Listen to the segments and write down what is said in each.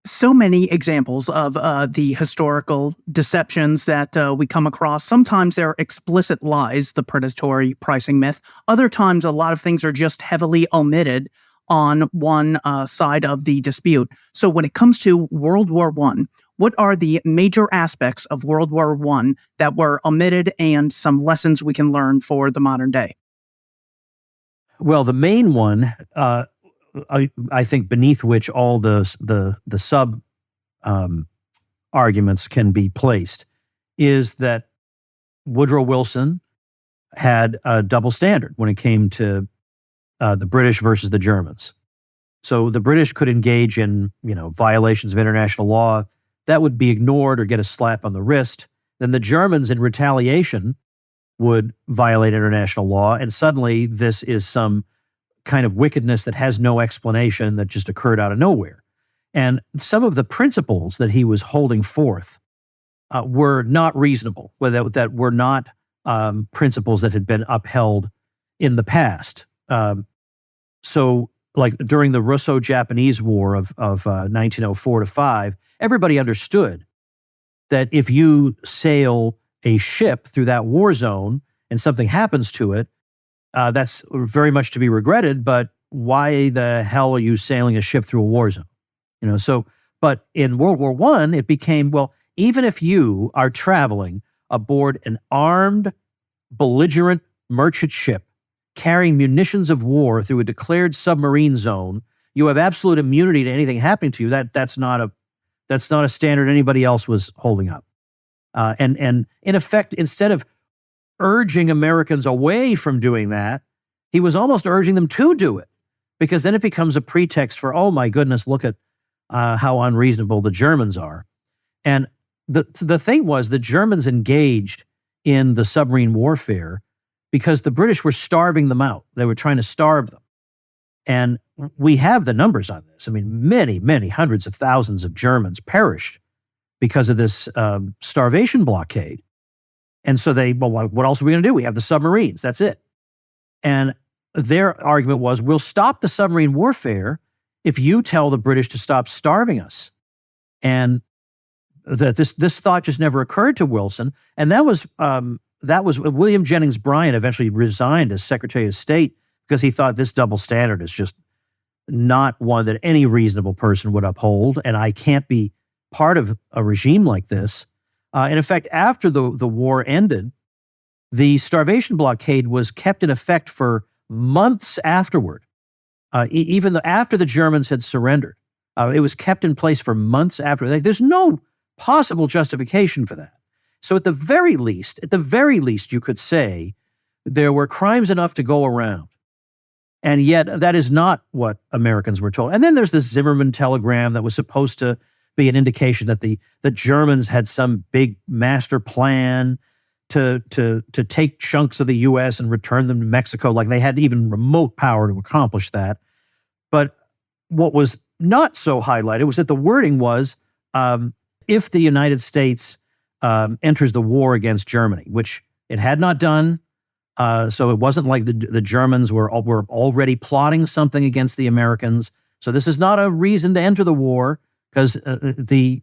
So many examples of the historical deceptions that we come across. Sometimes they're explicit lies, the predatory pricing myth. Other times, a lot of things are just heavily omitted on one side of the dispute. So, when it comes to World War One, what are the major aspects of World War One that were omitted, and some lessons we can learn for the modern day? Well, the main one, I think, beneath which all the sub um, arguments can be placed, is that Woodrow Wilson had a double standard when it came to the British versus the Germans. So the British could engage in, violations of international law that would be ignored or get a slap on the wrist. Then the Germans, in retaliation, would violate international law, and suddenly this is some kind of wickedness that has no explanation, that just occurred out of nowhere. And some of the principles that he was holding forth were not reasonable, that were not principles that had been upheld in the past. So, like during the Russo-Japanese War of 1904 to 5, everybody understood that if you sail a ship through that war zone and something happens to it, that's very much to be regretted, but why the hell are you sailing a ship through a war zone? But in World War One, it became, well, even if you are traveling aboard an armed, belligerent merchant ship carrying munitions of war through a declared submarine zone, you have absolute immunity to anything happening to you. That's not a standard anybody else was holding up. And in effect, instead of urging Americans away from doing that, he was almost urging them to do it, because then it becomes a pretext for, oh my goodness, look at how unreasonable the Germans are. And the thing was, the Germans engaged in the submarine warfare because the British were starving them out. They were trying to starve them. And we have the numbers on this. I mean, many, many hundreds of thousands of Germans perished because of this starvation blockade. And so what else are we going to do? We have the submarines. That's it. And their argument was, we'll stop the submarine warfare if you tell the British to stop starving us. And that this thought just never occurred to Wilson. And that was William Jennings Bryan eventually resigned as Secretary of State because he thought this double standard is just not one that any reasonable person would uphold, and I can't be part of a regime like this. And in fact, after the war ended, the starvation blockade was kept in effect for months afterward, even after the Germans had surrendered. It was kept in place for months after. There's no possible justification for that. So at the very least, you could say there were crimes enough to go around. And yet that is not what Americans were told. And then there's this Zimmerman telegram that was supposed to be an indication that the Germans had some big master plan to take chunks of the U.S. and return them to Mexico, like they had even remote power to accomplish that. But what was not so highlighted was that the wording was, if the United States enters the war against Germany, which it had not done. So it wasn't like the Germans were already plotting something against the Americans. So this is not a reason to enter the war, because the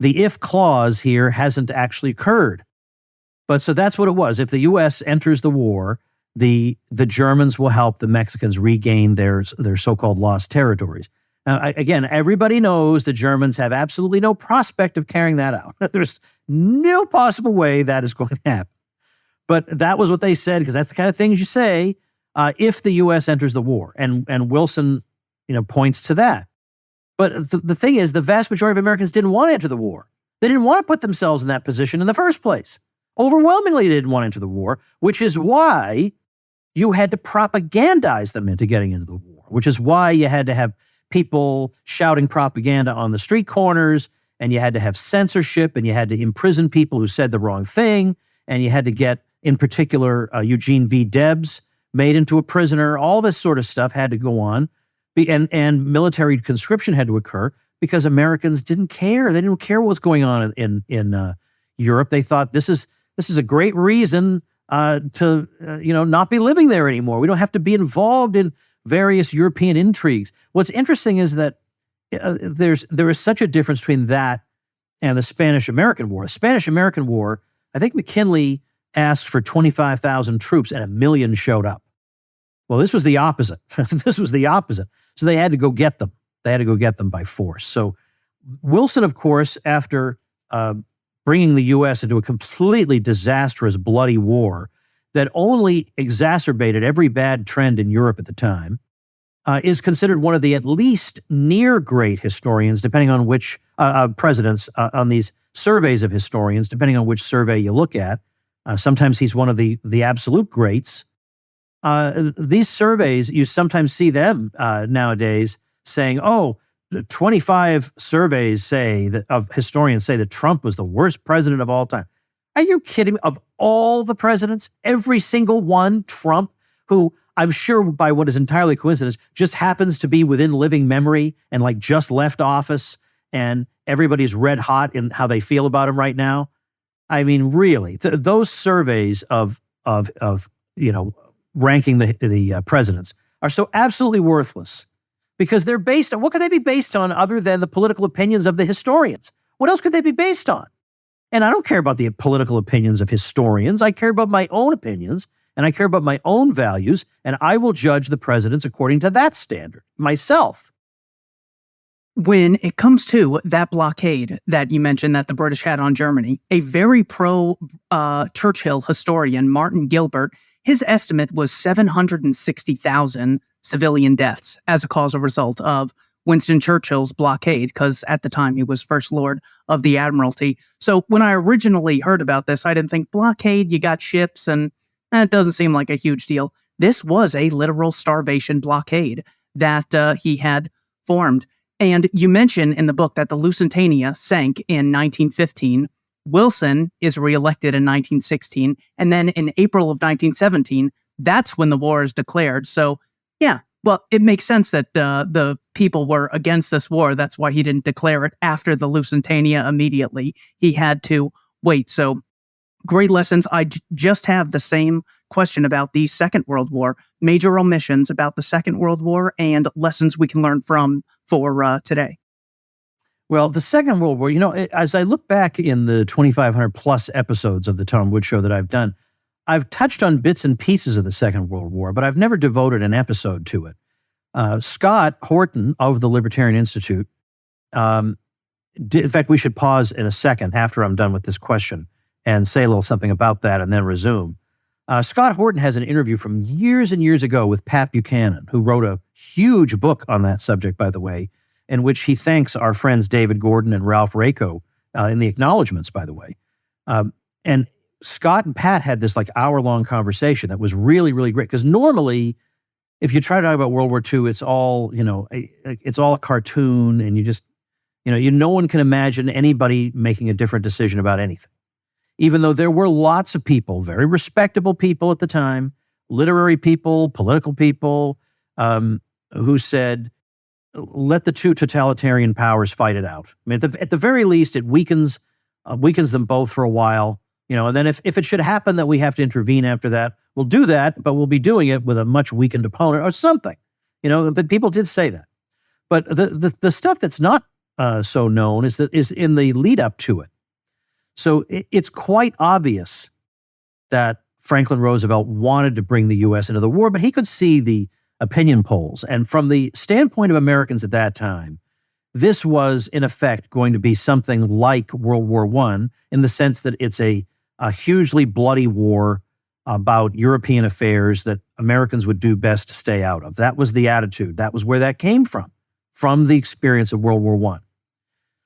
if clause here hasn't actually occurred. But so that's what it was. If the U.S. enters the war, the Germans will help the Mexicans regain their so-called lost territories. Now, again, everybody knows the Germans have absolutely no prospect of carrying that out. There's no possible way that is going to happen. But that was what they said, because that's the kind of things you say if the U.S. enters the war. And Wilson, points to that. But the thing is, the vast majority of Americans didn't want to enter the war. They didn't want to put themselves in that position in the first place. Overwhelmingly, they didn't want to enter the war, which is why you had to propagandize them into getting into the war, which is why you had to have people shouting propaganda on the street corners, and you had to have censorship, and you had to imprison people who said the wrong thing, and you had to get, in particular, Eugene V. Debs made into a prisoner. All this sort of stuff had to go on, and military conscription had to occur because Americans didn't care. They didn't care what was going on in Europe. They thought this is a great reason to not be living there anymore. We don't have to be involved in various European intrigues. What's interesting is that there is such a difference between that and the Spanish-American War. The Spanish-American War, I think McKinley asked for 25,000 troops and 1 million showed up. Well, this was the opposite. This was the opposite. So they had to go get them. They had to go get them by force. So Wilson, of course, after bringing the U.S. into a completely disastrous, bloody war that only exacerbated every bad trend in Europe at the time, is considered one of the at least near great historians, depending on which presidents, on these surveys of historians, depending on which survey you look at. Sometimes he's one of the absolute greats. These surveys, you sometimes see them nowadays saying, 25 surveys say that of historians say that Trump was the worst president of all time. Are you kidding me? Of all the presidents, every single one, Trump, who I'm sure by what is entirely coincidence, just happens to be within living memory and like just left office and everybody's red hot in how they feel about him right now. I mean, really, those surveys of ranking the presidents are so absolutely worthless because they're based on, what could they be based on other than the political opinions of the historians? What else could they be based on? And I don't care about the political opinions of historians. I care about my own opinions and I care about my own values, and I will judge the presidents according to that standard myself. When it comes to that blockade that you mentioned that the British had on Germany, a very pro-Churchill historian, Martin Gilbert, his estimate was 760,000 civilian deaths as a causal result of Winston Churchill's blockade, because at the time he was First Lord of the Admiralty. So when I originally heard about this, I didn't think blockade, you got ships, and it doesn't seem like a huge deal. This was a literal starvation blockade that he had formed. And you mention in the book that the Lusitania sank in 1915. Wilson is reelected in 1916. And then in April of 1917, that's when the war is declared. So, yeah, well, it makes sense that the people were against this war. That's why he didn't declare it after the Lusitania immediately. He had to wait. So, great lessons. I just have the same question about the Second World War, major omissions about the Second World War, and lessons we can learn from for today. Well, the Second World War, as I look back in the 2,500 plus episodes of the Tom Wood Show that I've done, I've touched on bits and pieces of the Second World War, but I've never devoted an episode to it. Scott Horton of the Libertarian Institute, in fact, we should pause in a second after I'm done with this question and say a little something about that and then resume. Scott Horton has an interview from years and years ago with Pat Buchanan, who wrote a huge book on that subject, by the way, in which he thanks our friends David Gordon and Ralph Rako in the acknowledgments, by the way. And Scott and Pat had this like hour-long conversation that was really, really great. Because normally, if you try to talk about World War II, it's all, it's all a cartoon, and you just, no one can imagine anybody making a different decision about anything. Even though there were lots of people, very respectable people at the time, literary people, political people, who said, let the two totalitarian powers fight it out. I mean, at the very least, it weakens them both for a while, and then if it should happen that we have to intervene after that, we'll do that, but we'll be doing it with a much weakened opponent or something, but people did say that. But the stuff that's not so known is in the lead up to it. So it's quite obvious that Franklin Roosevelt wanted to bring the U.S. into the war, but he could see the opinion polls. And from the standpoint of Americans at that time, this was, in effect, going to be something like World War I in the sense that it's a hugely bloody war about European affairs that Americans would do best to stay out of. That was the attitude. That was where that came from the experience of World War I.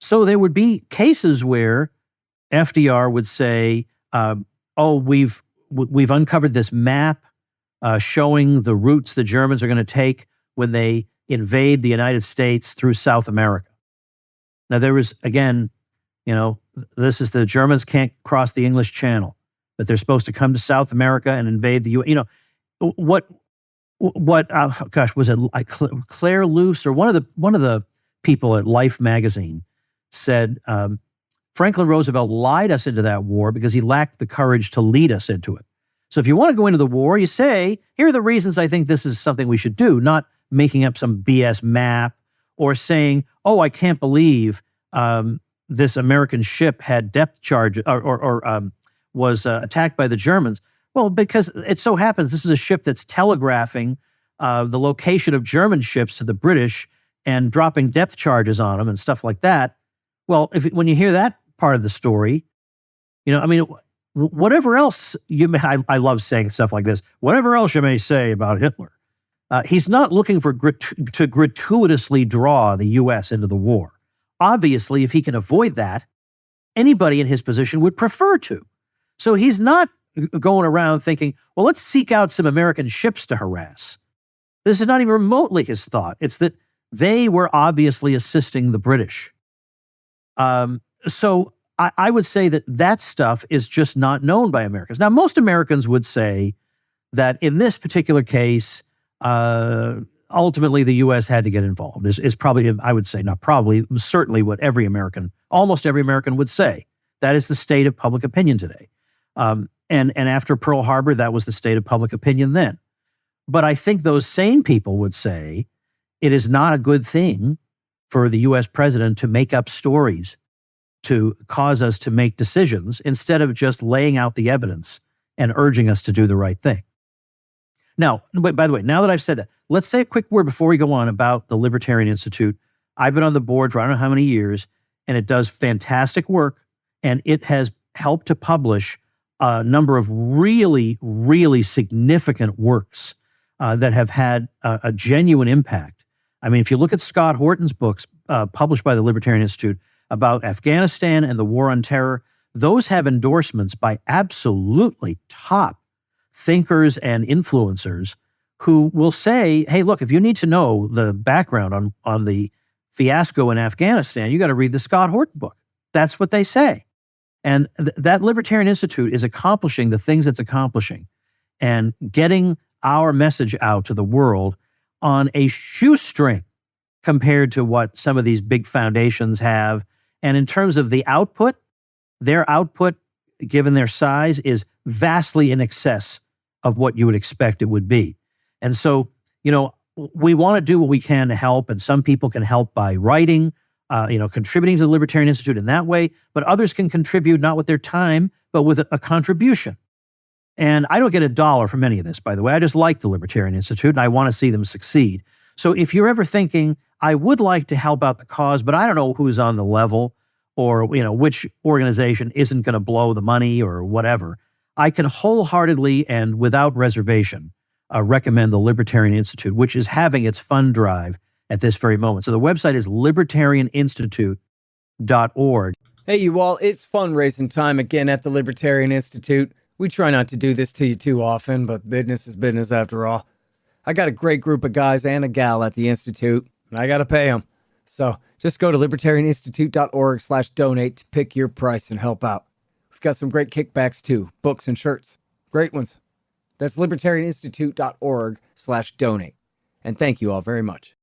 So there would be cases where FDR would say, we've uncovered this map showing the routes the Germans are going to take when they invade the United States through South America. Now, there was, again, this is the Germans can't cross the English Channel, but they're supposed to come to South America and invade the U.S. What was it? Claire Luce or one of the people at Life magazine said, Franklin Roosevelt lied us into that war because he lacked the courage to lead us into it. So if you want to go into the war, you say, here are the reasons I think this is something we should do, not making up some BS map or saying, "Oh, I can't believe this American ship had depth charge or was attacked by the Germans." Well, because it so happens this is a ship that's telegraphing the location of German ships to the British and dropping depth charges on them and stuff like that. Well, when you hear that part of the story, I mean, whatever else you may, I love saying stuff like this, whatever else you may say about Hitler, he's not looking to gratuitously draw the U.S. into the war. Obviously, if he can avoid that, anybody in his position would prefer to. So he's not going around thinking, well, let's seek out some American ships to harass. This is not even remotely his thought. It's that they were obviously assisting the British. So I would say that stuff is just not known by Americans. Now, most Americans would say that in this particular case, ultimately the U.S. had to get involved. Is probably, I would say, not probably, certainly what almost every American would say. That is the state of public opinion today. And after Pearl Harbor, that was the state of public opinion then. But I think those same people would say it is not a good thing for the U.S. president to make up stories to cause us to make decisions instead of just laying out the evidence and urging us to do the right thing. Now, by the way, now that I've said that, let's say a quick word before we go on about the Libertarian Institute. I've been on the board for I don't know how many years, and it does fantastic work, and it has helped to publish a number of really, really significant works that have had a genuine impact. I mean, if you look at Scott Horton's books published by the Libertarian Institute about Afghanistan and the War on Terror, those have endorsements by absolutely top thinkers and influencers who will say, hey, look, if you need to know the background on the fiasco in Afghanistan, you got to read the Scott Horton book. That's what they say. And that Libertarian Institute is accomplishing the things it's accomplishing and getting our message out to the world on a shoestring compared to what some of these big foundations have. And in terms of the output, their output, given their size, is vastly in excess of what you would expect it would be. And so, we want to do what we can to help, and some people can help by writing, contributing to the Libertarian Institute in that way, but others can contribute not with their time, but with a contribution. And I don't get $1 from any of this, by the way. I just like the Libertarian Institute, and I want to see them succeed. So if you're ever thinking, I would like to help out the cause, but I don't know who's on the level or, which organization isn't going to blow the money or whatever, I can wholeheartedly and without reservation recommend the Libertarian Institute, which is having its fund drive at this very moment. So the website is libertarianinstitute.org. Hey, you all, it's fundraising time again at the Libertarian Institute. We try not to do this to you too often, but business is business after all. I got a great group of guys and a gal at the Institute, and I got to pay them. So just go to libertarianinstitute.org/donate to pick your price and help out. We've got some great kickbacks too, books and shirts. Great ones. That's libertarianinstitute.org/donate. And thank you all very much.